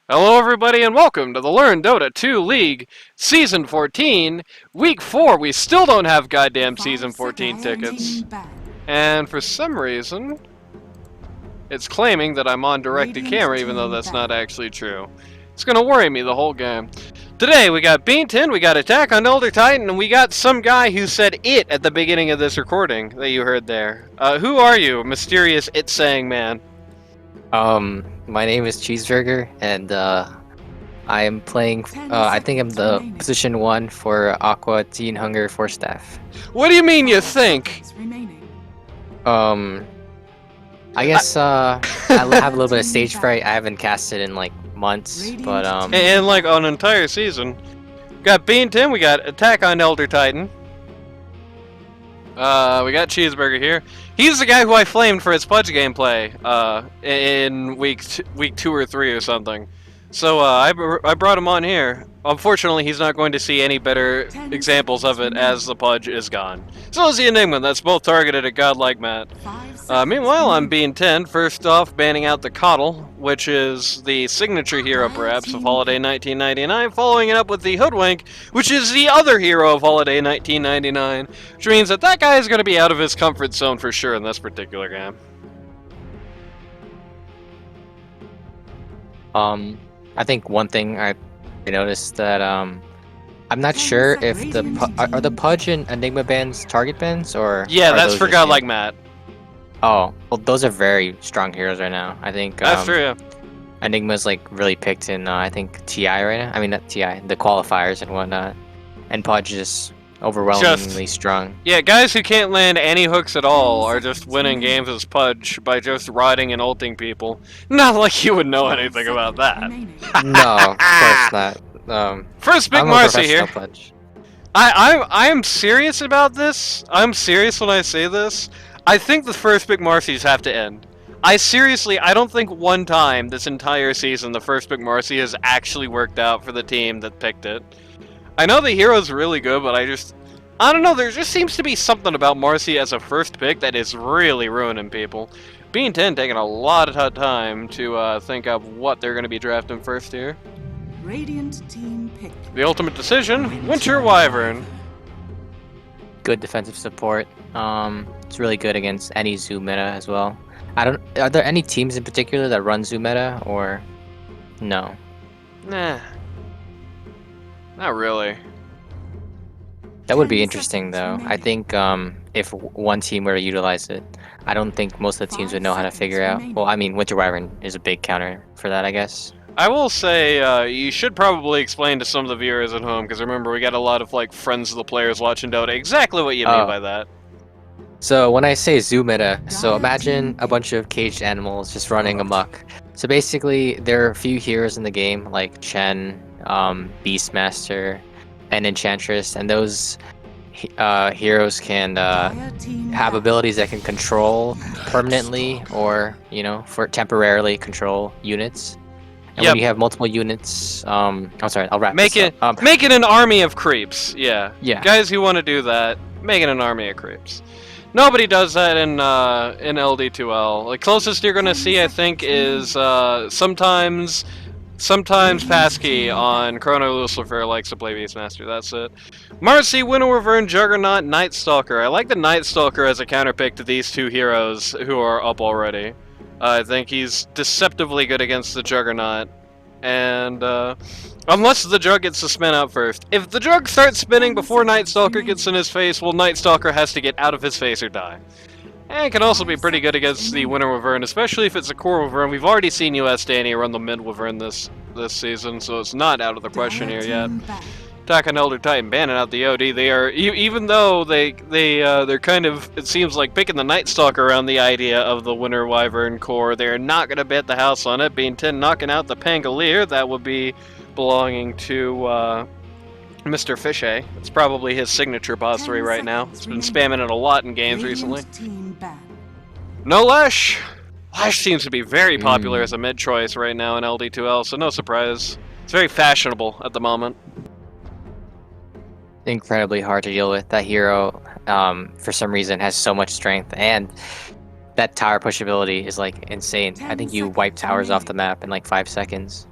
Hello, everybody, and welcome to the Learn Dota 2 League Season 14, Week 4. We still don't have goddamn Season 14 tickets. And for some reason, it's claiming that I'm on direct-to-camera, even though that's not actually true. It's gonna worry me the whole game. Today, we got Bean10, we got Attack on Elder Titan, and we got some guy who said it at the beginning of this recording that you heard there. Who are you, mysterious it-saying man? My name is Cheeseburger, and I am playing. I think I'm the position 1 for Aqua Teen Hunger 4 staff. What do you mean you think? I guess I have a little bit of stage fright. I haven't casted in like months, but And like an entire season. Got Bean10, we got Attack on Elder Titan. We got Cheeseburger here. He's the guy who I flamed for his Pudge gameplay in week 2 or 3 or something. So I brought him on here. Unfortunately, he's not going to see any better examples of it as the Pudge is gone. So is the Enigma, that's both targeted at godlike Matt. Meanwhile, I'm Bean10. First off, banning out the Coddle, which is the signature hero, perhaps, of Holiday 1999, following it up with the Hoodwink, which is the other hero of Holiday 1999, which means that that guy is going to be out of his comfort zone for sure in this particular game. I think one thing I noticed that I'm not sure if are the Pudge and Enigma bands target bands or yeah, that's those for godlike Matt. Oh, well, those are very strong heroes right now. I think That's true. Enigma's like really picked in I think TI right now. I mean not TI, the qualifiers and whatnot. And Pudge is overwhelmingly strong. Yeah, guys who can't land any hooks at all are just winning games as Pudge by just riding and ulting people. Not like you would know anything about that. No, of course not. First Big I'm Marcy a here. Pudge. I am serious about this. I'm serious when I say this. I think the first Big Marcies have to end. I don't think one time this entire season the first Big Marcy has actually worked out for the team that picked it. I know the hero's really good, but I don't know, there just seems to be something about Marcy as a first pick that is really ruining people. Bean10 taking a lot of time to think of what they're going to be drafting first here. Radiant team pick. The ultimate decision, Winter Wyvern. Good defensive support. It's really good against any Zoo meta as well. Are there any teams in particular that run Zoo meta or no? Nah. Not really. That would be interesting though. I think if one team were to utilize it, I don't think most of the teams would know how to figure out. Well, I mean, Winter Wyvern is a big counter for that, I guess. I will say, you should probably explain to some of the viewers at home, because remember, we got a lot of, like, friends of the players watching Dota, exactly what you mean by that. So when I say Zoo meta, so imagine a bunch of caged animals just running amok. So basically, there are a few heroes in the game, like Chen, Beastmaster, and Enchantress, and those heroes can have abilities that can control permanently or, for temporarily control units. And when you have multiple units, I'm sorry, I'll wrap this up. Make it an army of creeps, yeah. Yeah. Guys who want to do that, make it an army of creeps. Nobody does that in LD2L. The closest you're gonna see, I think, is sometimes Passkey on Chrono Lucifer likes to play Beastmaster, that's it. Marcy, Winter Wyvern, Juggernaut, Night Stalker. I like the Night Stalker as a counterpick to these two heroes who are up already. I think he's deceptively good against the Juggernaut. And, unless the Jug gets to spin out first. If the Jug starts spinning before Night Stalker gets in his face, well, Night Stalker has to get out of his face or die. And it can also be pretty good against the Winter Wyvern, especially if it's a core Wyvern. We've already seen US Danny run the mid Wyvern this season, so it's not out of the question here yet. Attack on Elder Titan, banning out the OD. They are, even though they're kind of, it seems like picking the Night Stalker around the idea of the Winter Wyvern core, they're not going to bet the house on it. Bean10 knocking out the Pangolier, that would be belonging to Mr. Fishay. It's probably his signature boss 3 right now. He's been spamming it a lot in games recently. No Lash! Lash seems to be very popular as a mid choice right now in LD2L, so no surprise. It's very fashionable at the moment. Incredibly hard to deal with. That hero, for some reason, has so much strength, and that tower push ability is like insane. I think you wipe towers off the map in like 5 seconds.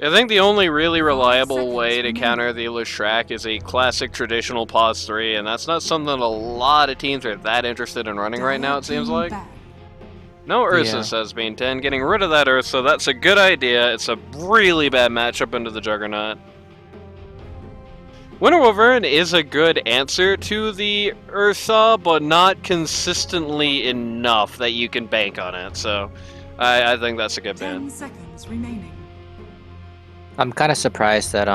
I think the only really 5 reliable seconds way to remaining. counter the Leshrac is a classic traditional pause 3, and that's not something that a lot of teams are that interested in running right now, it seems like. No Ursa, Yeah. says Bean 10. Getting rid of that Ursa, that's a good idea. It's a really bad matchup into the Juggernaut. Winter Wyvern is a good answer to the Ursa, but not consistently enough that you can bank on it, so I think that's a good 10 ban. seconds remaining. I'm kind of surprised that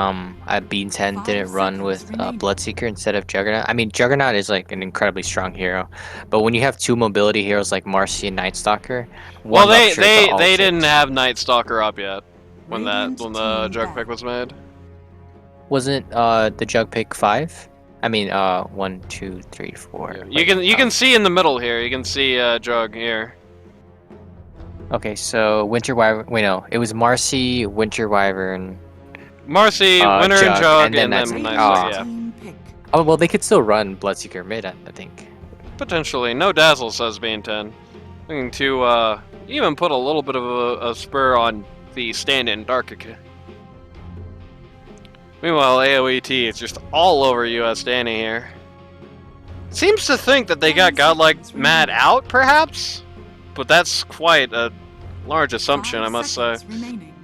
Bean 10 5 didn't run with seconds remaining. Bloodseeker instead of Juggernaut. I mean, Juggernaut is like an incredibly strong hero, but when you have two mobility heroes like Marcy and Night Stalker, Well, one rupture to all they six. didn't have Night Stalker up yet when Radiant when the team jug back. pick was made. Wasn't the Jug pick 5? I mean, 1, 2, 3, 4. You can see in the middle here. You can see Jug here. Okay, so Winter Wyvern. Wait, no, it was Marcy, Winter Wyvern. Marcy, Winter, and Jug, Jug, and then and that's then it. Night Ah. Stalker. Yeah, Team pick. Oh well, they could still run Bloodseeker mid, I think. potentially. No Dazzle, says Bean 10. Looking to even put a little bit of a spur on the stand-in Darkic. Meanwhile, AOET is just all over US Danny here. Seems to think that they got Godlike Mad out, perhaps? But that's quite a large assumption, 5 I must say. seconds remaining.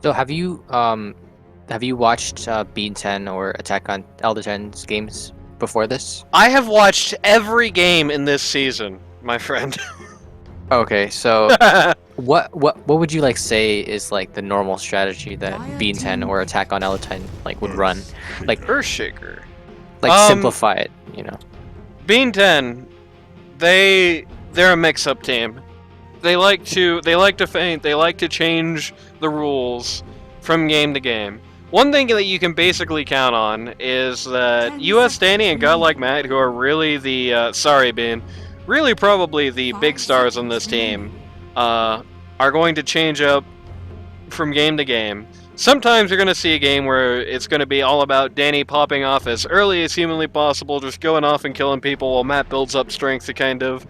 So have you watched Bean 10 or Attack on Elder 10's games before this? I have watched every game in this season, my friend. Okay, so what would you like say is like the normal strategy that Bean 10 or Attack on Elder 10 like would run? Like Earthshaker. simplify it, you know. Bean 10, they're a mix-up team. They like to feint, they like to change the rules from game to game. One thing that you can basically count on is that 10 US Danny and seconds Godlike Matt, who are really the sorry Bean, really probably the 5 big stars on this seconds team, are going to change up from game to game. Sometimes you're going to see a game where it's going to be all about Danny popping off as early as humanly possible, just going off and killing people while Matt builds up strength to kind of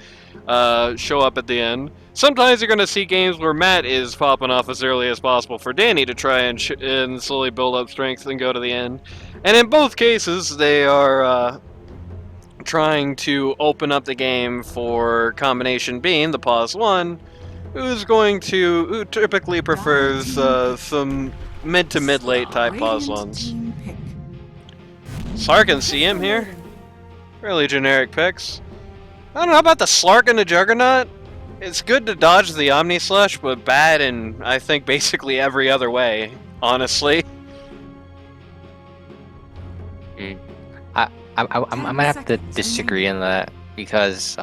show up at the end. Sometimes you're going to see games where Matt is popping off as early as possible for Danny to try and slowly build up strength and go to the end. And in both cases, they are trying to open up the game for CombinationBean, the pause one, who typically prefers some mid to mid late type pause Radiant ones. team pick. Slark and CM here, really generic picks. I don't know, how about the Slark and the Juggernaut? It's good to dodge the Omni Slash, but bad in, I think, basically every other way, honestly. I might have to disagree on that because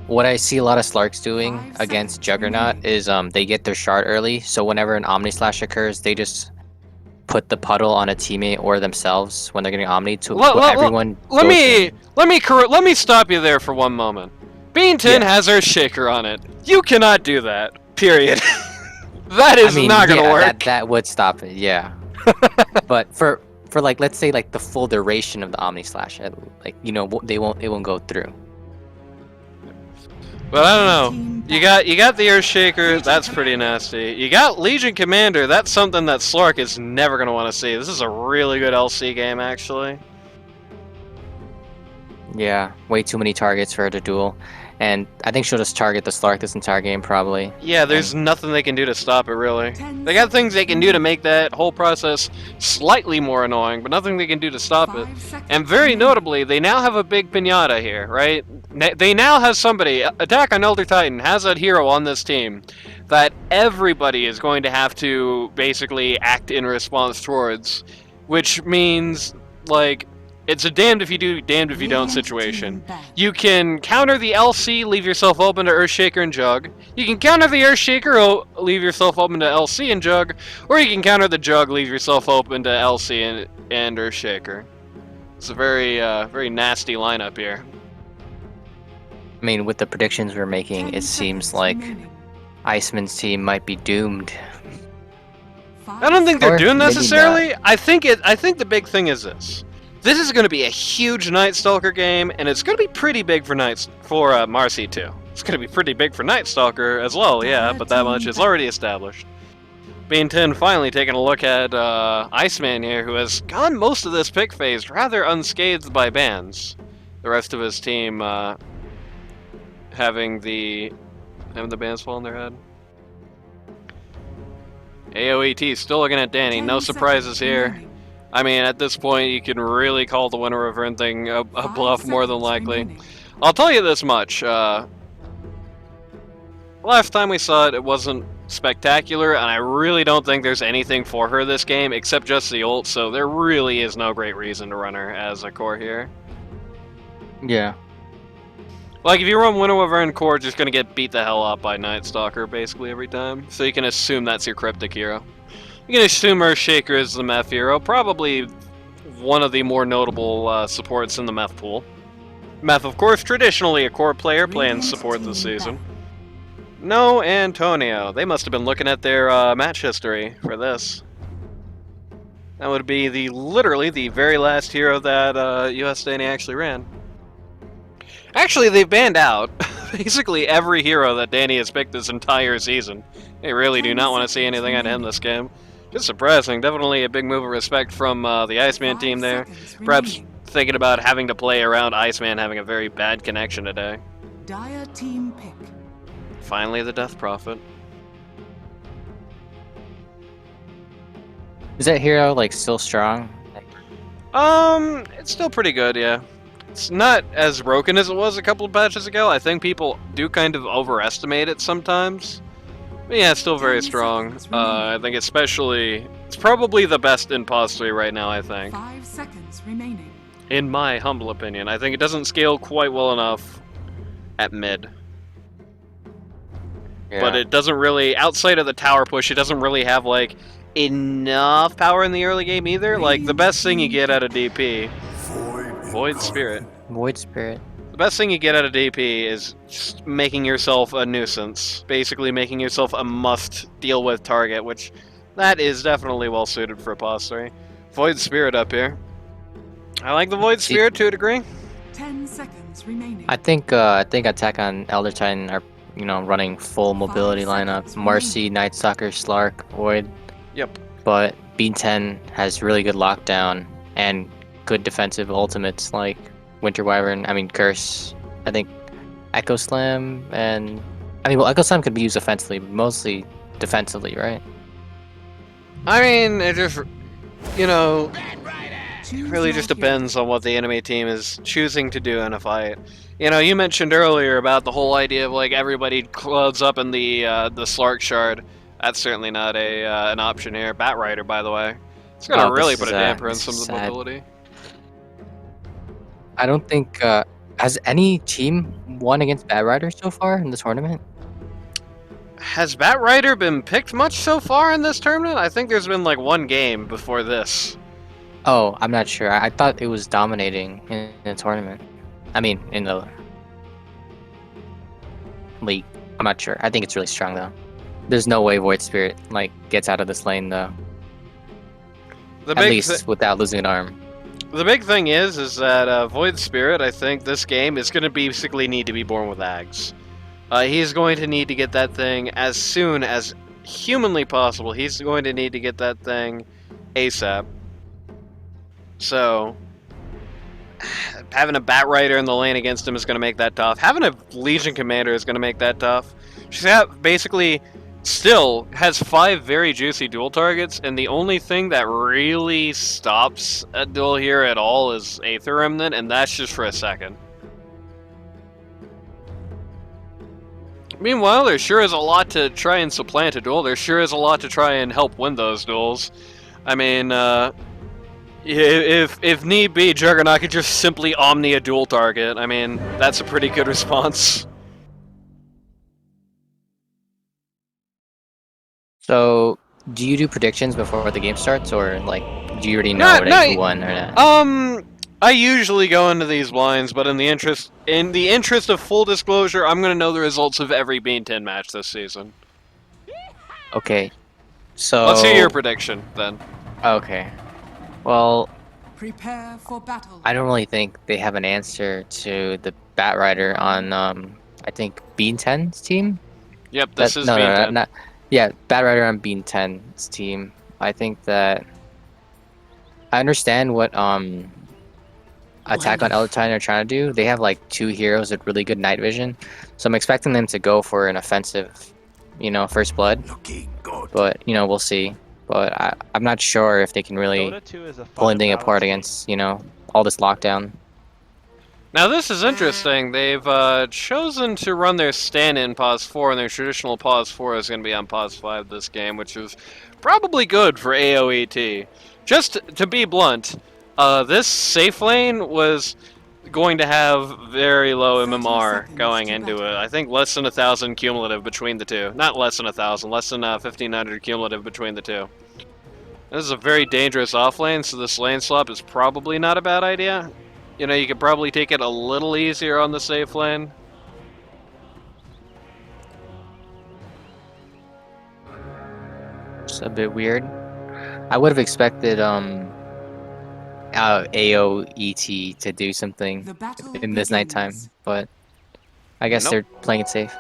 what I see a lot of Slarks doing 5 against seconds Juggernaut remaining. is they get their shard early, so whenever an Omni Slash occurs, they just put the puddle on a teammate or themselves when they're getting Omni to put everyone. Let goes in. me stop you there for one moment. Bean 10 Yeah. has Earthshaker on it. You cannot do that. Period. That is I mean, not gonna yeah, work. that would stop it, yeah. But for like, let's say like the full duration of the Omni Slash, like it won't go through. But I don't know. You got the Earthshaker. That's pretty nasty. You got Legion Commander. That's something that Slark is never gonna want to see. This is a really good LC game, actually. Yeah, way too many targets for her to duel. And I think she'll just target the Slark this entire game, probably. Yeah, there's nothing they can do to stop it, really. 10 They got things they can do to seconds make that whole process slightly more annoying, but nothing they can do to stop it. 5 seconds And very remaining. notably, they now have a big pinata here, right? They now have somebody, Attack on Elder Titan has a hero on this team that everybody is going to have to basically act in response towards, which means, like, it's a damned if you do, damned if you don't Radiant situation. team back. You can counter the LC, leave yourself open to Earthshaker and Jug. You can counter the Earthshaker, leave yourself open to LC and Jug. Or you can counter the Jug, leave yourself open to LC and Earthshaker. It's a very, very nasty lineup here. I mean, with the predictions we're making, 10 it seems seconds like remaining. Iceman's team might be doomed. 5 I don't think they're Or doing maybe necessarily. I think the big thing is this. This is going to be a huge Night Stalker game, and it's going to be pretty big for Marcy too. It's going to be pretty big for Night Stalker as well, yeah, but that much is already established. Bean 10 finally taking a look at Iceman here, who has gone most of this pick phase rather unscathed by bans. The rest of his team having the bans fall on their head. AOET still looking at Danny, no surprises here. I mean, at this point, you can really call the Winter Return thing a bluff more than likely. I'll tell you this much. Last time we saw it, it wasn't spectacular, and I really don't think there's anything for her this game except just the ult, so there really is no great reason to run her as a core here. Yeah. Like, if you run Winter Wyvern core, just gonna get beat the hell up by Night Stalker basically every time, so you can assume that's your Cryptic hero. You can assume Earthshaker is the Meth hero, probably one of the more notable supports in the Meth pool. Meth, of course, traditionally a core player playing support this season. No, Antonio. They must have been looking at their match history for this. That would be literally the very last hero that US Danny actually ran. Actually, they've banned out basically every hero that Danny has picked this entire season. They really do not want to see anything out of him this game. Just surprising. Definitely a big move of respect from the Iceman team there. Perhaps thinking about having to play around Iceman having a very bad connection today. Dire team pick. Finally, the Death Prophet. Is that hero like still strong? It's still pretty good, yeah. It's not as broken as it was a couple of patches ago. I think people do kind of overestimate it sometimes. But yeah, it's still very strong. I think it's probably the best in Pos 3 right now, I think. 5 seconds remaining. In my humble opinion. I think it doesn't scale quite well enough at mid. Yeah. But it doesn't really, outside of the tower push, it doesn't really have, like, enough power in the early game either. Like, the best thing you get out of DP... Void Spirit. Void Spirit. The best thing you get out of DP is just making yourself a nuisance. Basically making yourself a must-deal-with target, which that is definitely well-suited for a Pos 3. Void Spirit up here. I like the Void Spirit to a degree. 10 seconds remaining. I think Attack on Elder Titan are, running full mobility lineup. Marcy, Night Stalker, Slark, Void. Yep. But Bean 10 has really good lockdown and good defensive ultimates like Winter Wyvern, Curse, I think Echo Slam, and Echo Slam could be used offensively, but mostly defensively, right? I mean, it just, it really just depends on what the enemy team is choosing to do in a fight. You mentioned earlier about the whole idea of like everybody clouds up in the Slark Shard. That's certainly not an option here. Bat Rider, by the way, it's gonna really put a damper on some of the mobility. I don't think has any team won against Bat Rider so far in the tournament? Has Bat Rider been picked much so far in this tournament? I think there's been like one game before this. Oh, I'm not sure. I thought it was dominating in the tournament. In the league. I'm not sure. I think it's really strong though. There's no way Void Spirit gets out of this lane though. At least without losing an arm. The big thing is that Void Spirit, I think this game is going to basically need to be born with Ags. He's going to need to get that thing as soon as humanly possible. He's going to need to get that thing ASAP. So, having a Bat Rider in the lane against him is going to make that tough. Having a Legion Commander is going to make that tough. She's basically still has 5 very juicy dual targets, and the only thing that really stops a duel here at all is Aether Remnant, and that's just for a second. Meanwhile, there sure is a lot to try and supplant a duel. There sure is a lot to try and help win those duels. If need be, Juggernaut could just simply Omni a dual target. That's a pretty good response. So, do you do predictions before the game starts, or do you already know who won or not? I usually go into these blinds, but in the interest of full disclosure, I'm gonna know the results of every Bean 10 match this season. Okay, so let's hear your prediction then. Okay, well, Prepare for battle. I don't really think they have an answer to the Bat Rider on I think Bean 10's team. Yep, this is No, Bean no, 10. not yeah, Bat Rider on Bean 10's team. I think that I understand what Attack on Elder Titan are trying to do. They have like 2 heroes with really good night vision, so I'm expecting them to go for an offensive, first blood. But we'll see. But I'm not sure if they can really Dota 2 is a pull fun anything and apart balanced against all this lockdown. Now this is interesting. They've chosen to run their stand-in pause 4, and their traditional pause 4 is going to be on pause 5 this game, which is probably good for AoET. Just to be blunt, this safe lane was going to have very low 30 MMR seconds going to into it. battle. I think less than 1,000 cumulative between the two. Not less than 1,000, less than 1,500 cumulative between the two. This is a very dangerous off lane, so this lane swap is probably not a bad idea. You could probably take it a little easier on the safe lane. It's a bit weird. I would have expected AOET to do something The battle in this nighttime, begins. but I guess Nope. they're playing it safe.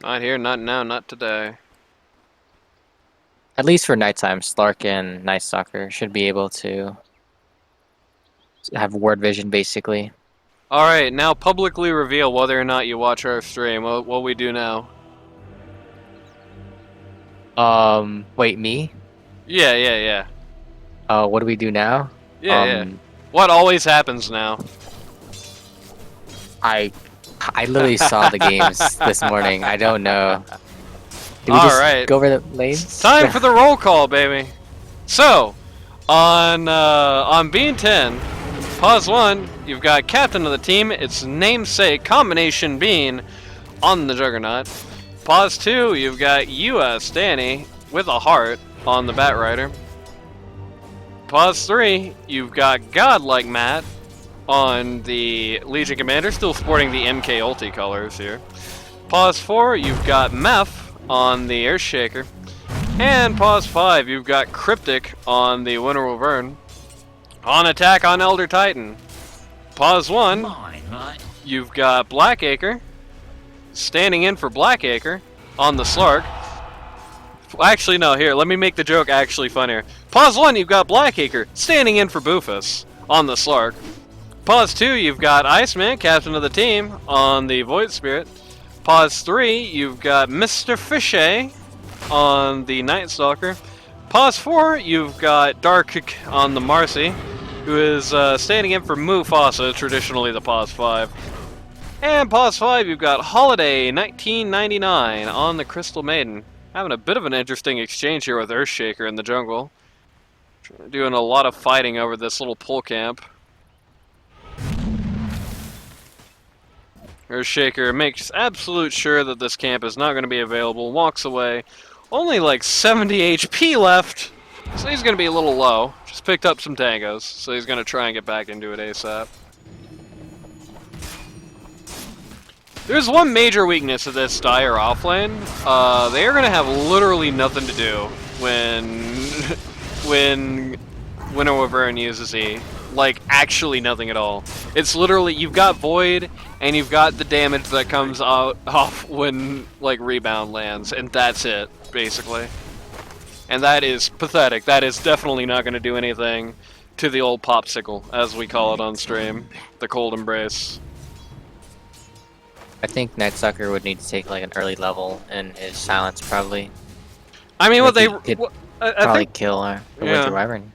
Not here, not now, not today. At least for nighttime, Slark and Night Stalker should be able to have ward vision, basically. Alright, now publicly reveal whether or not you watch our stream. What we do now? Wait, me? Yeah. What do we do now? Yeah. What always happens now? I literally saw the games this morning. I don't know. Did we All just right. go over the lanes? It's time for the roll call, baby. So, on Bean 10, pause 1, you've got captain of the team. It's namesake CombinationBean on the Juggernaut. Pause 2, you've got US Danny with a heart on the Bat Rider. Pause 3, you've got Godlike Matt on the Legion Commander, still sporting the MK ulti colors here. Pause 4, you've got Meph on the Earthshaker. And pause 5, you've got Cryptic on the Winter Wyvern. On attack on Elder Titan. Pause 1, you've got Blackacre standing in for Blackacre on the Slark. Actually, no, here, let me make the joke actually funnier. Pause 1, you've got Blackacre standing in for Boofus on the Slark. Pause 2, you've got Iceman, captain of the team, on the Void Spirit. Pause 3, you've got Mr. Fishay on the Night Stalker. Pause 4, you've got Dark on the Marcy, who is standing in for Mufasa, traditionally the pause 5. And pause 5, you've got Holiday 1999 on the Crystal Maiden. Having a bit of an interesting exchange here with Earthshaker in the jungle. Doing a lot of fighting over this little pull camp. Earthshaker makes absolute sure that this camp is not going to be available, walks away. Only like 70 HP left, so he's going to be a little low. Just picked up some tangos, so he's going to try and get back into it ASAP. There's one major weakness of this Dire offlane. They are going to have literally nothing to do when Winter Wyvern uses E. Like, actually nothing at all. It's literally, you've got Void, and you've got the damage that comes off when, like, Rebound lands, and that's it, basically. And that is pathetic. That is definitely not going to do anything to the old popsicle, as we call it on stream. The Cold Embrace. I think Night Stalker would need to take like an early level in his silence, probably. I mean, what they... He'd I probably think kill the Yeah. Winter Wyvern.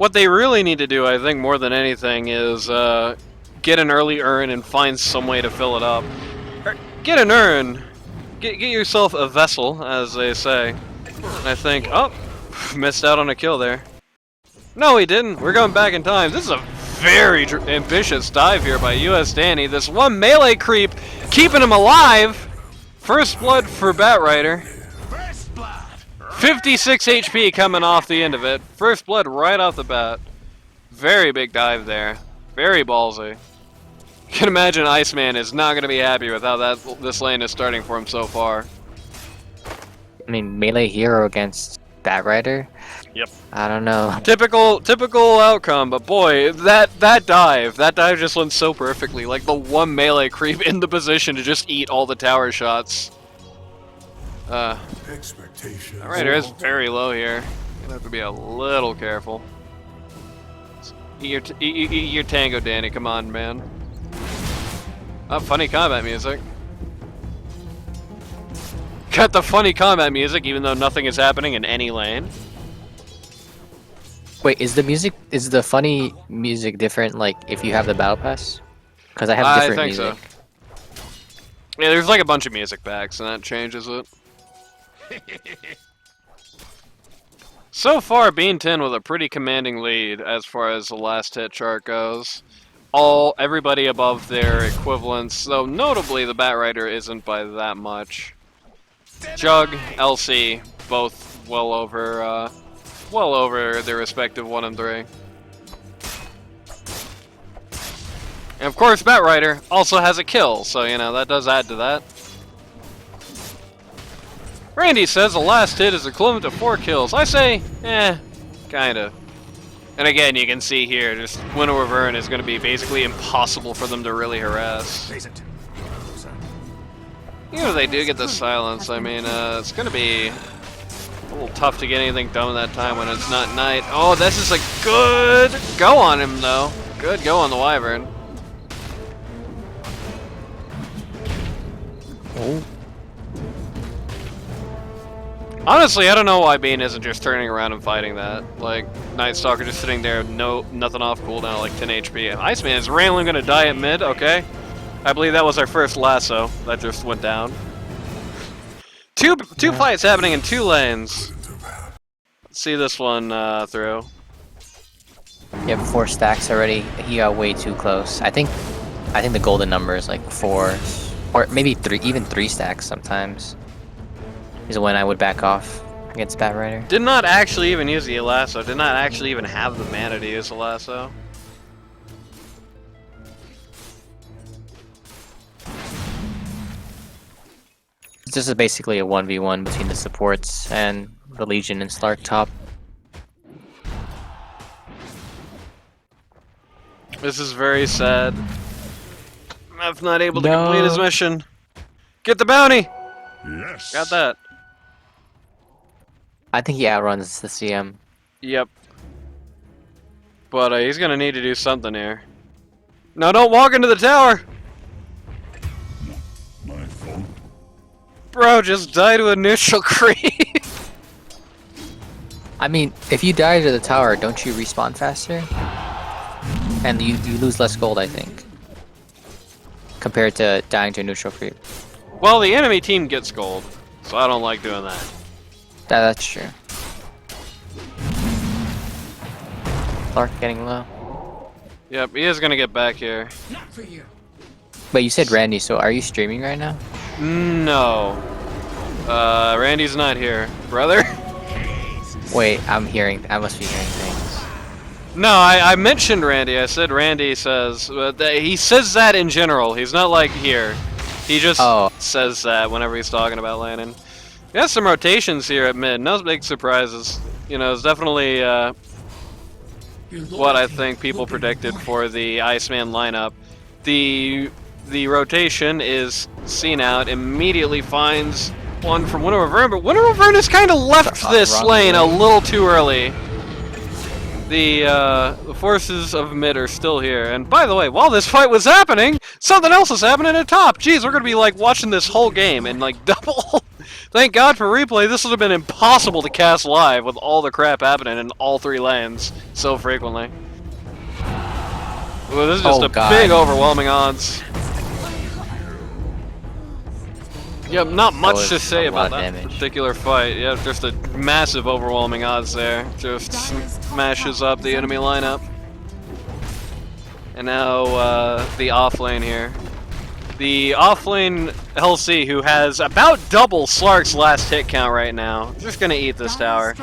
what they really need to do, I think, more than anything, is get an early urn and find some way to fill it up. Get an urn! Get yourself a vessel, as they say. I think... Oh! Missed out on a kill there. No, he didn't. We're going back in time. This is a very ambitious dive here by US Danny. This one melee creep keeping him alive. First blood for Bat Rider. 56 HP coming off the end of it. First blood right off the bat. Very big dive there. Very ballsy. You can imagine Iceman is not going to be happy with how this lane is starting for him so far. I mean, melee hero against Bat Rider. Yep. I don't know. Typical outcome, but boy, that dive just went so perfectly. Like the one melee creep in the position to just eat all the tower shots. Expectations. Alright, it is very low here. Gonna have to be a little careful. Eat your tango, Danny. Come on, man. Oh, funny combat music. Got the funny combat music, even though nothing is happening in any lane. Wait, is the funny music different, like, if you have the battle pass? Because I have different music. So. Yeah, there's like a bunch of music packs, and that changes it. So far, Bean 10 with a pretty commanding lead as far as the last hit chart goes. Everybody above their equivalents, though notably the Batrider isn't by that much. Jug, LC, both well over their respective 1 and 3. And of course, Batrider also has a kill, so you know that does add to that. Randy says the last hit is equivalent to 4 kills. I say, kinda. And again, you can see here, just Winter Wyvern is going to be basically impossible for them to really harass. Even if they do get the silence, I mean, it's going to be a little tough to get anything done at that time when it's not night. Oh, this is a good go on him, though. Good go on the Wyvern. Oh. Honestly, I don't know why Bean isn't just turning around and fighting that. Like, Night Stalker just sitting there, nothing off cooldown, like 10 HP. And Iceman is randomly going to die at mid, okay. I believe that was our first lasso that just went down. Two fights happening in 2 lanes. Let's see this one through. You have 4 stacks already. He got way too close. I think the golden number is like 4, or maybe 3, even 3 stacks sometimes. Is when I would back off against Batrider. Did not actually even use the lasso. Did not actually even have the mana to use the lasso. This is basically a 1v1 between the supports and the Legion and Slark top. This is very sad. Matt's not able to complete his mission. Get the bounty! Yes. Got that. I think he outruns the CM. Yep. But he's gonna need to do something here. No, don't walk into the tower! My fault. Bro, just die to a neutral creep. I mean, if you die to the tower, don't you respawn faster? And you lose less gold, I think. Compared to dying to a neutral creep. Well, the enemy team gets gold, so I don't like doing that. That's true. Clark getting low. Yep, he is gonna get back here. Wait, you said Randy, so are you streaming right now? No. Randy's not here. Brother? Wait, I must be hearing things. No, I mentioned Randy. I said Randy says, but he says that in general. He's not like here. He just says that whenever he's talking about landing. We have some rotations here at mid. No big surprises. You know, it's definitely what I think people predicted for the Iceman lineup. The rotation is seen out, immediately finds one from Winter Wyvern, but Winter Wyvern has kind of left this lane a little too early. The forces of mid are still here, and by the way, while this fight was happening, something else is happening at top. Jeez, we're gonna be like watching this whole game in like double. Thank God for replay. This would have been impossible to cast live with all the crap happening in all 3 lanes so frequently. Well, this is just big overwhelming odds. Yep, not much to say about that particular fight. Yeah, just a massive overwhelming odds there. Just smashes up the enemy lineup. And now the off lane here. The off lane LC, who has about double Slark's last hit count right now. Just gonna eat this tower.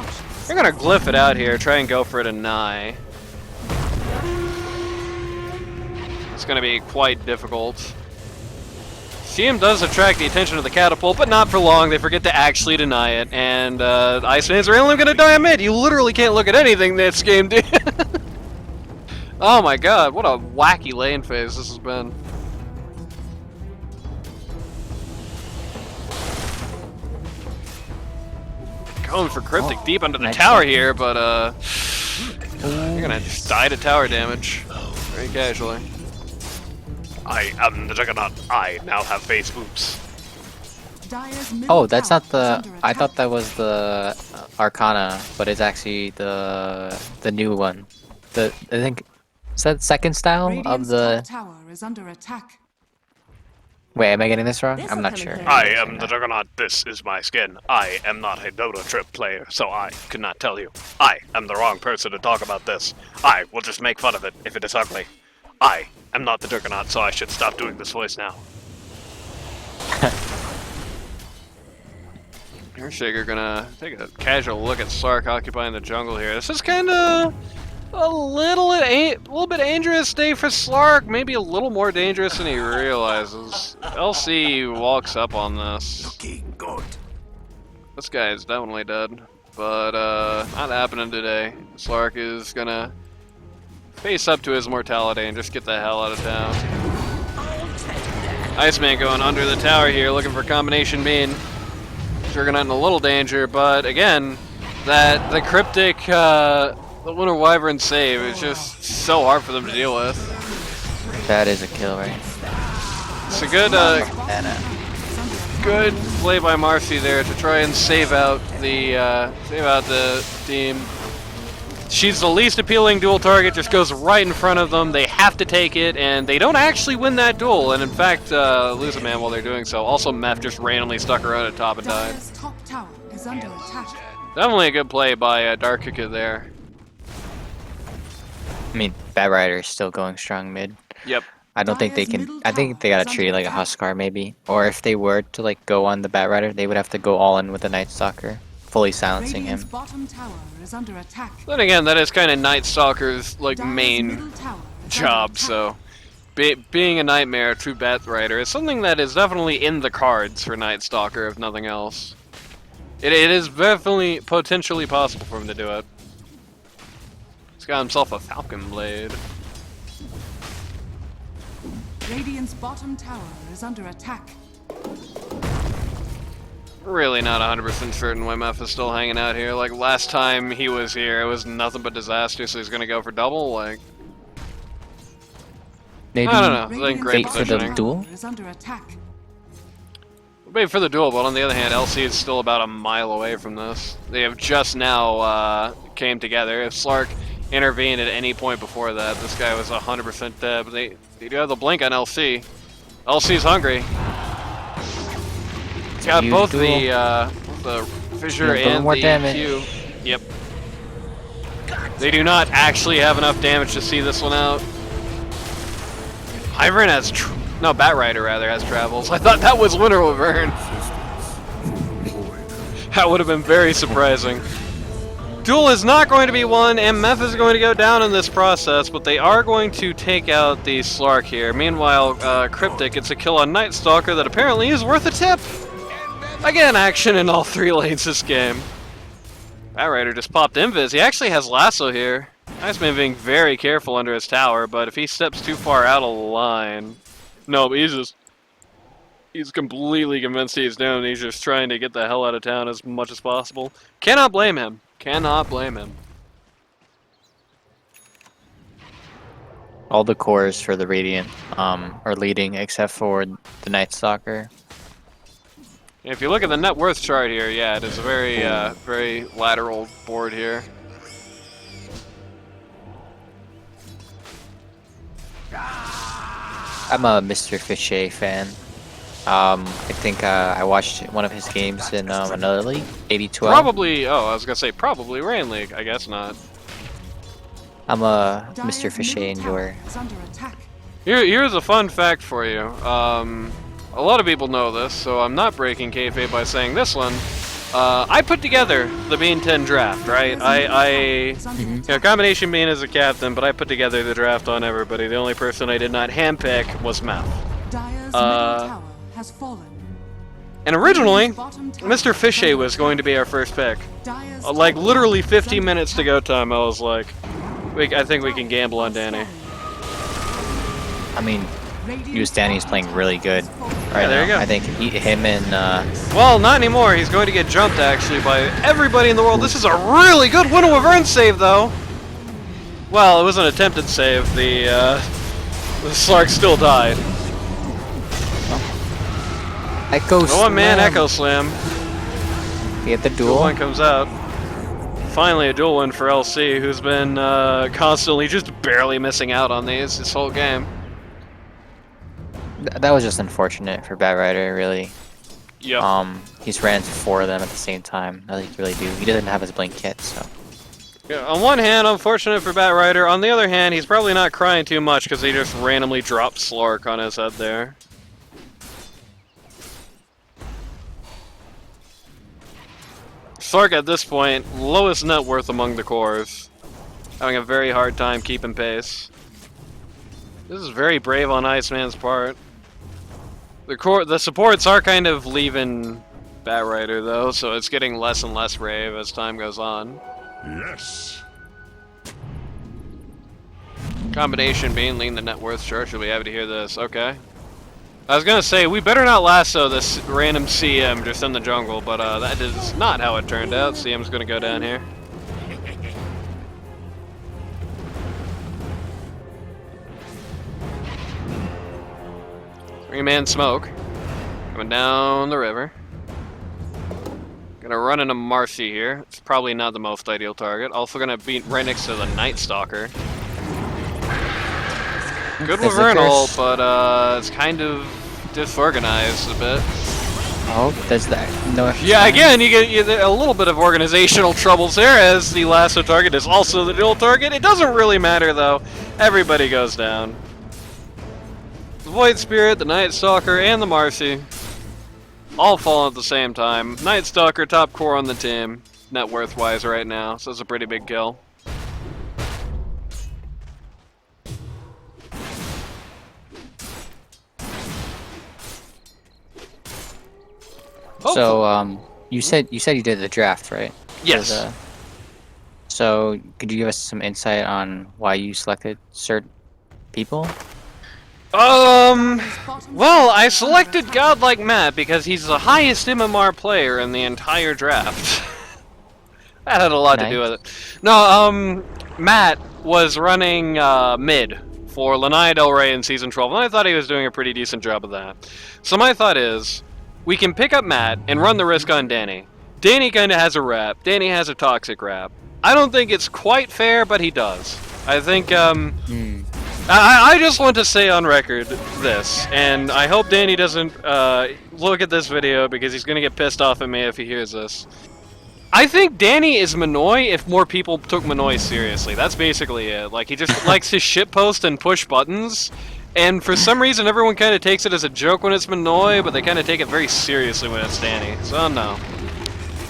They're gonna glyph it out here, try and go for it a nigh. It's gonna be quite difficult. CM does attract the attention of the catapult, but not for long. They forget to actually deny it, and Icemans are only going to die on mid. You literally can't look at anything this game, dude. Oh my god, what a wacky lane phase this has been. Going for Cryptic deep under the nice tower shot. here, but you're gonna just die to tower damage very casually. I am the Juggernaut. I now have face boots. Dire's middle Oh, that's tower not is the. under I attack. thought that was the Arcana, but it's actually the new one. I think is that second style of Radiant's the. top tower is under attack. Wait, am I getting this wrong? This'll I'm not come in sure. handy. I am the Juggernaut. This is my skin. I am not a Dota trip player, so I could not tell you. I am the wrong person to talk about this. I will just make fun of it if it is ugly. I am not the Juggernaut, so I should stop doing this voice now. Here's Shaker gonna take a casual look at Sark occupying the jungle here. This is kind of a little bit dangerous day for Slark. Maybe a little more dangerous than he realizes. LC walks up on this. Looking good. This guy is definitely dead, but not happening today. Slark is gonna face up to his mortality and just get the hell out of town. Iceman going under the tower here, looking for combination bean. Juggernaut in a little danger, but again, the cryptic, the Lunar Wyvern save is just so hard for them to deal with. That is a kill, right? It's a good, good play by Marcy there to try and save out the team. She's the least appealing dual target, just goes right in front of them. They have to take it, and they don't actually win that duel, and in fact, lose a man while they're doing so. Also, Meph just randomly stuck around at top and died. Dire's top tower is under attack. Definitely a good play by Darkika there. I mean, Bat Rider is still going strong mid. Yep. I don't think they Dire's can. middle I think tower they gotta is treat it under like a attack. Huskar maybe. Or if they were to like go on the Bat Rider, they would have to go all in with the Night Stalker, fully silencing Radiant's him. bottom tower is under attack. Then again, that is kind of Night Stalker's like Dire's main middle tower is job. under attack. So, being a nightmare, true Bat Rider is something that is definitely in the cards for Night Stalker, if nothing else. It is definitely potentially possible for him to do it. He's got himself a Falcon Blade. Radiant's bottom tower is under attack. Really not 100% certain why Meph is still hanging out here. Like last time he was here, it was nothing but disaster. So he's gonna go for double. Like Maybe I don't know. I think Radiant's great Wait for the positioning. duel? is under attack. Wait for the duel, but on the other hand, LC is still about a mile away from this. They have just now came together. If Slark intervened at any point before that, this guy was 100% dead. But they do have the blink on LC. LC's hungry. He's got Huge both duel. the fissure Yeah, a little and more the damage. Q. Yep. They do not actually have enough damage to see this one out. Wyvern has no, Bat Rider rather has travels. I thought that was Winter Wyvern. That would have been very surprising. Duel is not going to be won, and Meph is going to go down in this process, but they are going to take out the Slark here. Meanwhile, Cryptic gets a kill on Night Stalker that apparently is worth a tip. Again, action in all three lanes this game. Bat Rider just popped Invis. He actually has Lasso here. Iceman being very careful under his tower, but if he steps too far out of line... No, but he's completely convinced he's down. He's just trying to get the hell out of town as much as possible. Cannot blame him. Cannot blame him. all the cores for the Radiant are leading except for the Night Stalker. If you look at the net worth chart here, yeah, it is a very, very lateral board here. I'm a Mr. Fichet fan. I think I watched one of his games in another league, 8012. Probably, oh, I was gonna say probably Rain League. I guess not. I'm a Mr. Dire's Fichet middle tower enjoyer. is under attack. Here's a fun fact for you. A lot of people know this, so I'm not breaking kayfabe by saying this one. I put together the Bean 10 draft, right? Is under You know, attack. Combination Bean is a captain, but I put together the draft on everybody. The only person I did not handpick was Meth. Dire's middle Uh, tower has fallen. And originally, Radiant's bottom tower Mr. is Fishay under was going to be our attack. first pick. Dire's Like top literally tower is 15 under minutes to attack. go time, I was like, I think we can gamble on Danny. I mean, use Danny's playing really good right Yeah, there now. you go. I think him and Well, not anymore. He's going to get jumped actually by everybody in the world. This is a really good Wind of Vern save, though. Well, it was an attempted save. The Slark still died. Echo The one-man Slam. Echo Slam. Get the Dual duel. one comes out. Finally, a dual win for LC, who's been constantly just barely missing out on these this whole game. That was just unfortunate for Bad Rider, really. Yep. He's ran 4 of them at the same time. I think he really do. He doesn't have his blink yet, so. Yeah, on one hand, unfortunate for Bat Rider. On the other hand, he's probably not crying too much because he just randomly dropped Slark on his head there. Slark at this point, lowest net worth among the cores. Having a very hard time keeping pace. This is very brave on Iceman's part. The supports are kind of leaving Bat Rider though, so it's getting less and less brave as time goes on. Yes. CombinationBean lean the net worth. Sure, she'll be happy to hear this. Okay. I was gonna say, we better not lasso this random CM just in the jungle, but that is not how it turned out. CM's gonna go down here. Three-man smoke. Coming down the river. Gonna run into Marcy here. It's probably not the most ideal target. Also gonna be right next to the Night Stalker. Good with Vernal, but it's kind of disorganized a bit. Oh, there's that. No. Yeah, again, you get a little bit of organizational troubles there, as the lasso target is also the dual target. It doesn't really matter, though. Everybody goes down. The Void Spirit, the Night Stalker, and the Marcy all fall at the same time. Night Stalker, top core on the team, net worth-wise right now, so it's a pretty big kill. So, you said you did the draft, right? Yes. So, could you give us some insight on why you selected certain people? Well, I selected Godlike Matt because he's the highest MMR player in the entire draft. That had a lot to do with it. No, Matt was running mid for Lanai Del Rey in Season 12, and I thought he was doing a pretty decent job of that. So my thought is, we can pick up Matt and run the risk on Danny. Danny kind of has a rap. Danny has a toxic rap. I don't think it's quite fair, but he does. I think, I just want to say on record this, and I hope Danny doesn't look at this video because he's going to get pissed off at me if he hears this. I think Danny is Minoy if more people took Minoy seriously. That's basically it. Like, he just likes to shitpost and push buttons, and for some reason everyone kind of takes it as a joke when it's Minoy, but they kind of take it very seriously when it's Danny. So, no.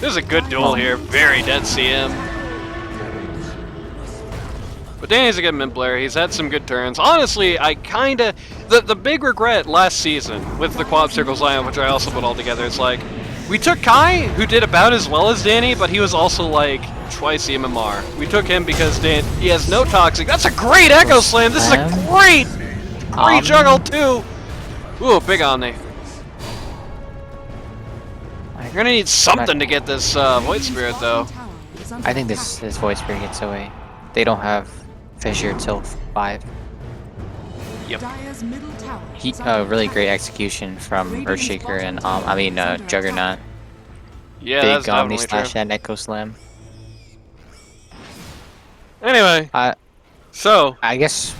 This is a good duel here. Very dead CM. But Danny's a good mid player. He's had some good turns. Honestly, I kinda... The big regret last season with the Quad Circles lineup, which I also put all together, it's like... We took Kai, who did about as well as Danny, but he was also like twice the MMR. We took him because he has no toxic. That's a great Echo Slam! This is a great juggle too! Ooh, big Omni. You're gonna need something to get this Void Spirit though. I think this Void Spirit gets away. They don't have Fissure till 5. Yep. Really great execution from Earthshaker and Juggernaut. Yeah, big that's Omni definitely slash and Echo Slam. Anyway, so I guess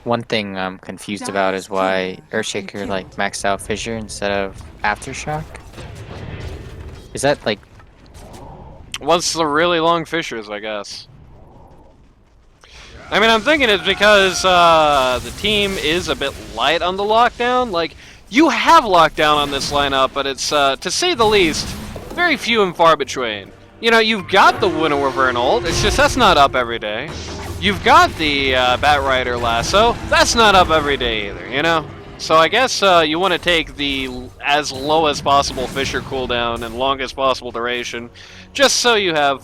one thing I'm confused about is why Earthshaker like maxed out Fissure instead of Aftershock. Is that like what's the really long fissures, I guess? I mean, I'm thinking it's because the team is a bit light on the lockdown. Like, you have lockdown on this lineup, but it's, to say the least, very few and far between. You know, you've got the Winter Wyvern ult, it's just that's not up every day. You've got the Bat Rider lasso, that's not up every day either, you know? So I guess you want to take the as low as possible Fisher cooldown and longest possible duration, just so you have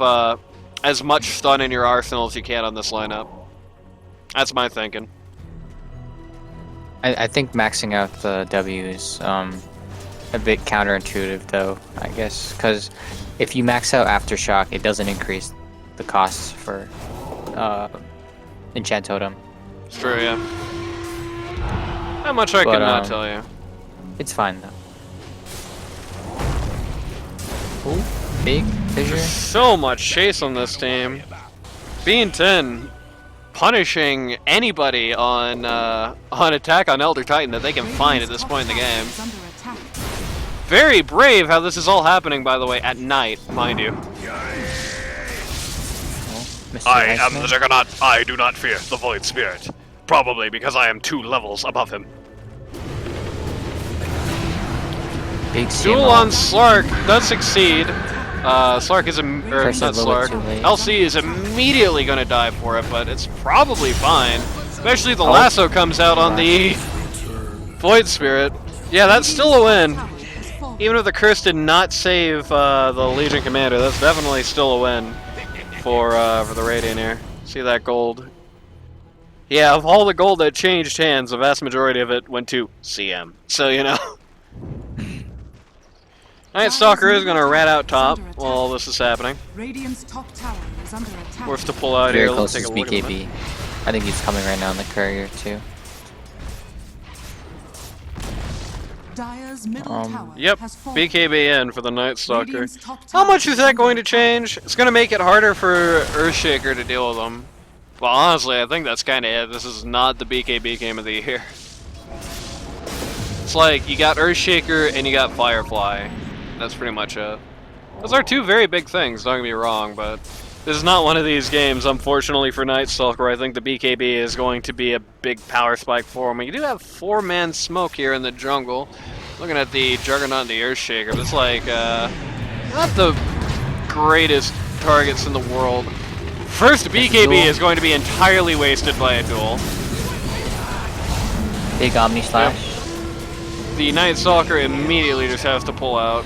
as much stun in your arsenal as you can on this lineup. That's my thinking. I think maxing out the W is a bit counterintuitive, though, I guess, because if you max out Aftershock, it doesn't increase the costs for Enchant Totem. It's true, yeah. How much I could not tell you. It's fine, though. Ooh, big fissure. There's so much chase on this team. Bean 10 punishing anybody on attack on Elder Titan that they can find at this point in the game. Very brave how this is all happening, by the way, at night, mind you. I am the Juggernaut. I do not fear the Void Spirit. Probably because I am 2 levels above him. Big Duel on Slark does succeed. Slark is not Slark. LC is immediately going to die for it, but it's probably fine. Especially the lasso comes out on the Void Spirit. Yeah, that's still a win. Even if the curse did not save the Legion Commander, that's definitely still a win for the Radiant here. See that gold? Yeah, of all the gold that changed hands, the vast majority of it went to CM. So, you know. Night Stalker is going to rat out top while all this is happening. Radiant's top tower is under attack. Worth to pull out Very here. close Let's to take a look at BKB. I think he's coming right now in the courier, too. Dire's middle tower Yep, has fallen. BKB in for the Night Stalker. Radiant's top How tower much is that going to change? It's going to make it harder for Earthshaker to deal with them. But honestly, I think that's kind of it. This is not the BKB game of the year. It's like, you got Earthshaker and you got Firefly. That's pretty much it. Those are two very big things, don't get me wrong, but this is not one of these games, unfortunately, for Night Stalker, where I think the BKB is going to be a big power spike for him. You do have 4-man smoke here in the jungle. Looking at the Juggernaut and the Earthshaker, but it's like, not the greatest targets in the world. First BKB is going to be entirely wasted by a duel. Big Omni Slash. The Night Stalker immediately just has to pull out.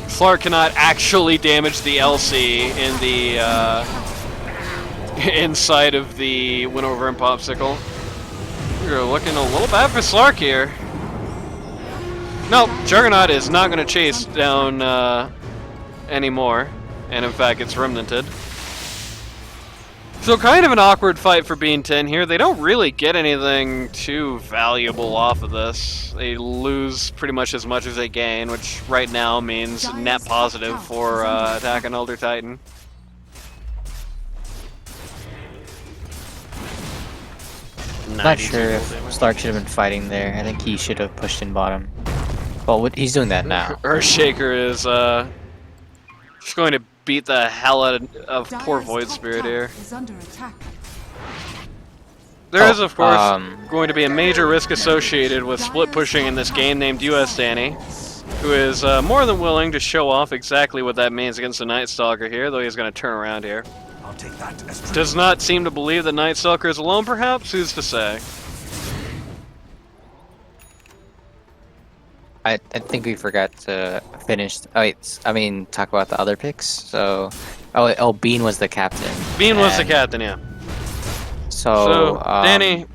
Slark cannot actually damage the LC in the inside of the Winover and Popsicle. We're looking a little bad for Slark here. Nope, Juggernaut is not going to chase down anymore, and in fact it's remnanted. So kind of an awkward fight for Bean 10 here. They don't really get anything too valuable off of this. They lose pretty much as much as they gain, which right now means net positive for Attack on Elder Titan. Not sure if Slark should have been fighting there. I think he should have pushed in bottom. Well, he's doing that now. Earthshaker is just going to beat the hell out of poor Void Spirit here. There is, of course, going to be a major risk associated with split pushing in this game named US Danny, who is more than willing to show off exactly what that means against the Night Stalker here, though he's going to turn around here. I'll take that as Does not seem to believe that Night Stalker is alone, perhaps? Who's to say? I think we forgot to finish. Oh, wait, I mean, talk about the other picks. So, oh, Bean was the captain. Bean was the captain, yeah. So, Danny,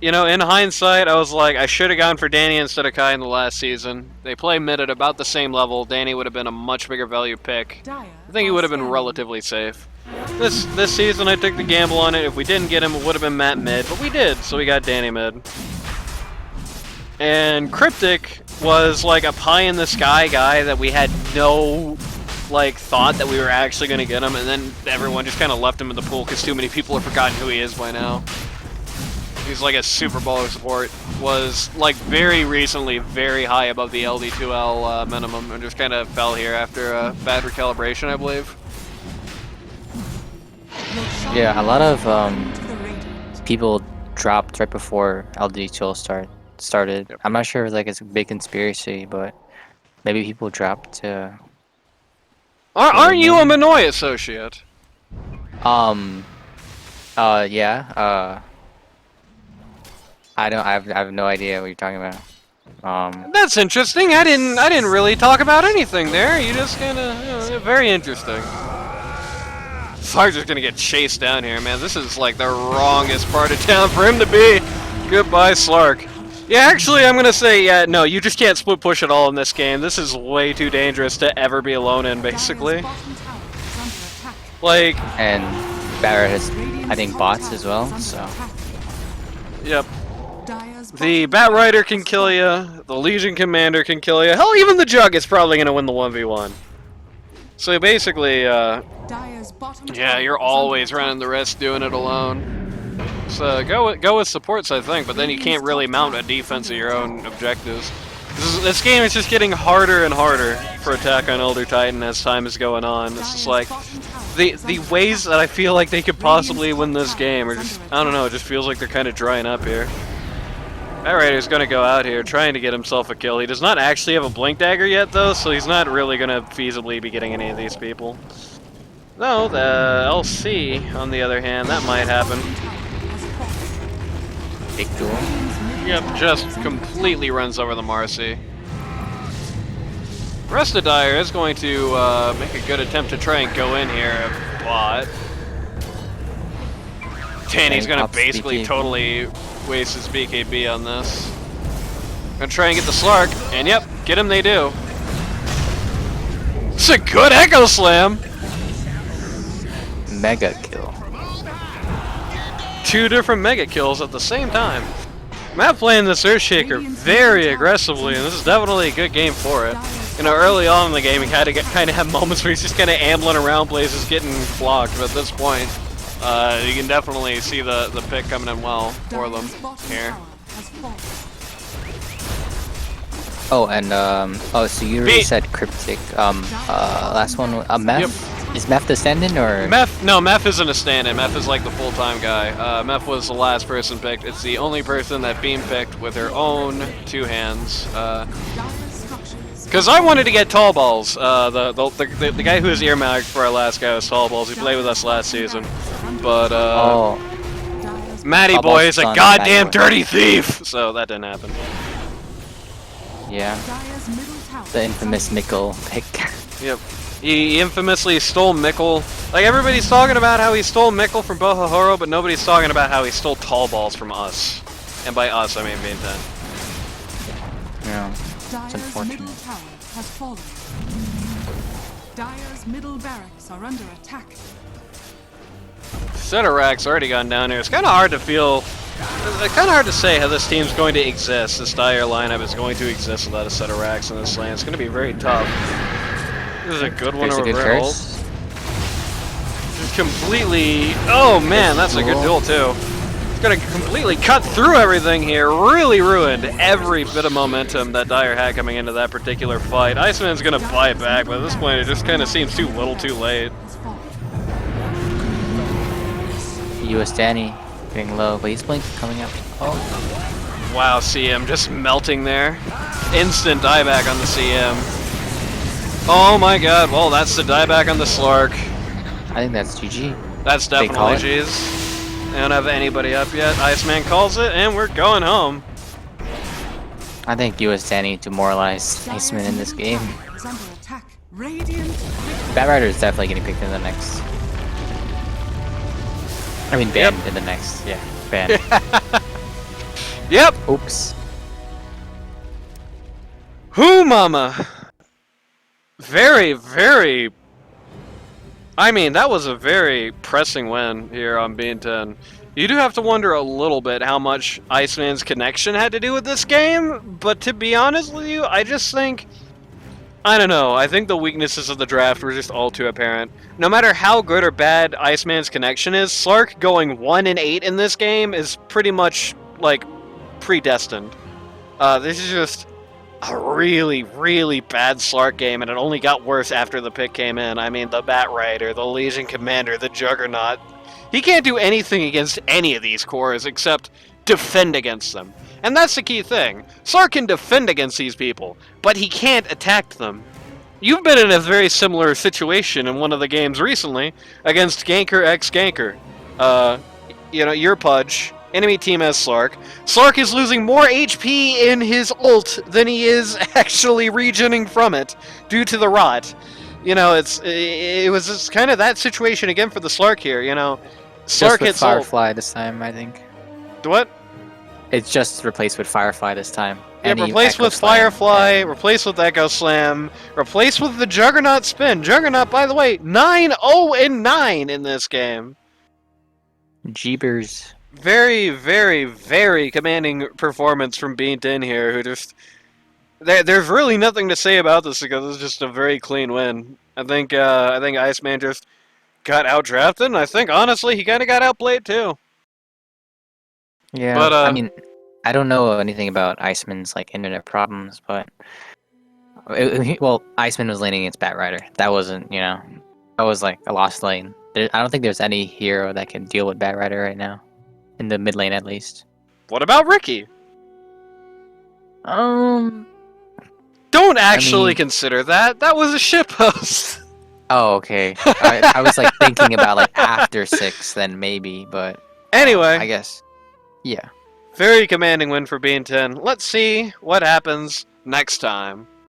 you know, in hindsight, I was like, I should have gone for Danny instead of Kai in the last season. They play mid at about the same level. Danny would have been a much bigger value pick. I think he would have been relatively safe. This season, I took the gamble on it. If we didn't get him, it would have been Matt mid, but we did, so we got Danny mid. And Cryptic was like a pie-in-the-sky guy that we had no thought that we were actually going to get him, and then everyone just kind of left him in the pool because too many people have forgotten who he is by now. He's like a Super Bowler support, was like very recently very high above the LD2L minimum, and just kind of fell here after a bad recalibration, I believe. Yeah, a lot of people dropped right before LD2L started. Yep. I'm not sure if it's a big conspiracy, but maybe people dropped to... Aren't you a Minoy associate? Yeah, I don't. I have no idea what you're talking about. That's interesting. I didn't really talk about anything there. You just kind of very interesting. Slark's just gonna get chased down here, man. This is like the wrongest part of town for him to be. Goodbye, Slark. Yeah, actually, I'm gonna say, yeah, no, you just can't split push at all in this game. This is way too dangerous to ever be alone in, basically. Like, and Barrett has, I think, bots as well. So. Yep. The Bat Rider can kill you. The Legion Commander can kill you. Hell, even the Jug is probably gonna win the 1v1. So basically, yeah, you're always running the risk doing it alone. So go with supports, I think, but then you can't really mount a defense of your own objectives. This game is just getting harder and harder for Attack on Elder Titan as time is going on. It's just like the ways that I feel like they could possibly win this game are just, I don't know, it just feels like they're kind of drying up here. Bat Rider's gonna go out here trying to get himself a kill. He does not actually have a Blink Dagger yet, though, so he's not really gonna feasibly be getting any of these people. No, the LC, on the other hand, that might happen. Big duel. Yep, just completely runs over the Marcy. Rest of Dire is going to make a good attempt to try and go in here, but Tanny's gonna basically totally waste his BKB on this. Gonna try and get the Slark, and yep, get him they do. It's a good Echo Slam! Mega kill. 2 different mega kills at the same time. Matt playing this Earthshaker very aggressively, and this is definitely a good game for it. You know, early on in the game, he kind of have moments where he's just kind of ambling around places, getting blocked. But at this point, you can definitely see the pick coming in well for them here. Oh, and so you already said cryptic. Last one, Meph. Yep. Is Meph the stand-in or? Meph isn't a stand-in. Meph is like the full-time guy. Meph was the last person picked. It's the only person that Bean picked with her own 2 hands. Because I wanted to get Tall Balls. The guy who was earmarked for our last guy was Tall Balls. He played with us last season. But Matty Boy is a goddamn dirty thief! So that didn't happen. Yeah. The infamous Mikkel pick. Yep. He infamously stole Mikkel. Like, everybody's talking about how he stole Mikkel from Bohahoro, but nobody's talking about how he stole Tall Balls from us. And by us, I mean Bean 10. Yeah. It's unfortunate. Middle tower has fallen. Dire's middle barracks are under attack. Cetarak's already gone down here. It's kind of hard to feel. It's kind of hard to say how this team's going to exist. This Dire lineup is going to exist without a Cetarax in this lane. It's going to be very tough. This is a good one over Ult. Just completely. Oh man, that's a good duel too. It's gonna completely cut through everything here. Really ruined every bit of momentum that Dire had coming into that particular fight. Iceman's gonna buy it back, but at this point it just kind of seems too little, too late. US Danny getting low, but he's Blink coming up. Oh. Wow, CM just melting there. Instant dieback on the CM. Oh my god, well that's the dieback on the Slark. I think that's GG. That's definitely G's. They don't have anybody up yet. Iceman calls it, and we're going home. I think US Danny demoralized Iceman in this game. Bat Rider is definitely getting picked in the next. I mean, banned in the next. Yeah, banned. Yep. Oops. Whoo, mama. Very, very. I mean, that was a very pressing win here on Bean 10. You do have to wonder a little bit how much Iceman's connection had to do with this game, but to be honest with you, I just think, I don't know, I think the weaknesses of the draft were just all too apparent. No matter how good or bad Iceman's connection is, Slark going 1-8 in this game is pretty much, like, predestined. This is just a really, really bad Slark game, and it only got worse after the pick came in. I mean, the Bat Rider, the Legion Commander, the Juggernaut. He can't do anything against any of these cores except defend against them. And that's the key thing. Slark can defend against these people, but he can't attack them. You've been in a very similar situation in one of the games recently against Ganker x Ganker. You know, your Pudge Enemy team has Slark. Slark is losing more HP in his ult than he is actually regening from it due to the rot. You know, it was just kind of that situation again for the Slark here. You know, Just Slark with hits ult. Firefly this time, I think. What? It's just replaced with Firefly this time. Yeah, Any replaced Echo with Slam Firefly, and- replaced with Echo Slam, replaced with the Juggernaut Spin. Juggernaut, by the way, 9-0-9 in this game. Jeebers. Very, very, very commanding performance from Bean Tin here, who just... There's really nothing to say about this because it's just a very clean win. I think Iceman just got outdrafted, and I think, honestly, he kind of got outplayed, too. Yeah, But, I mean, I don't know anything about Iceman's like internet problems, but well, Iceman was laning against Batrider. That wasn't, you know, that was like a lost lane. I don't think there's any hero that can deal with Batrider right now, in the mid lane at least. what about Ricky? Um. Don't actually mean- consider that. That was a shitpost. Oh, okay. I was like thinking about like after 6, then maybe, but Anyway, I guess. Yeah. very commanding win for Bean 10. Let's see what happens next time.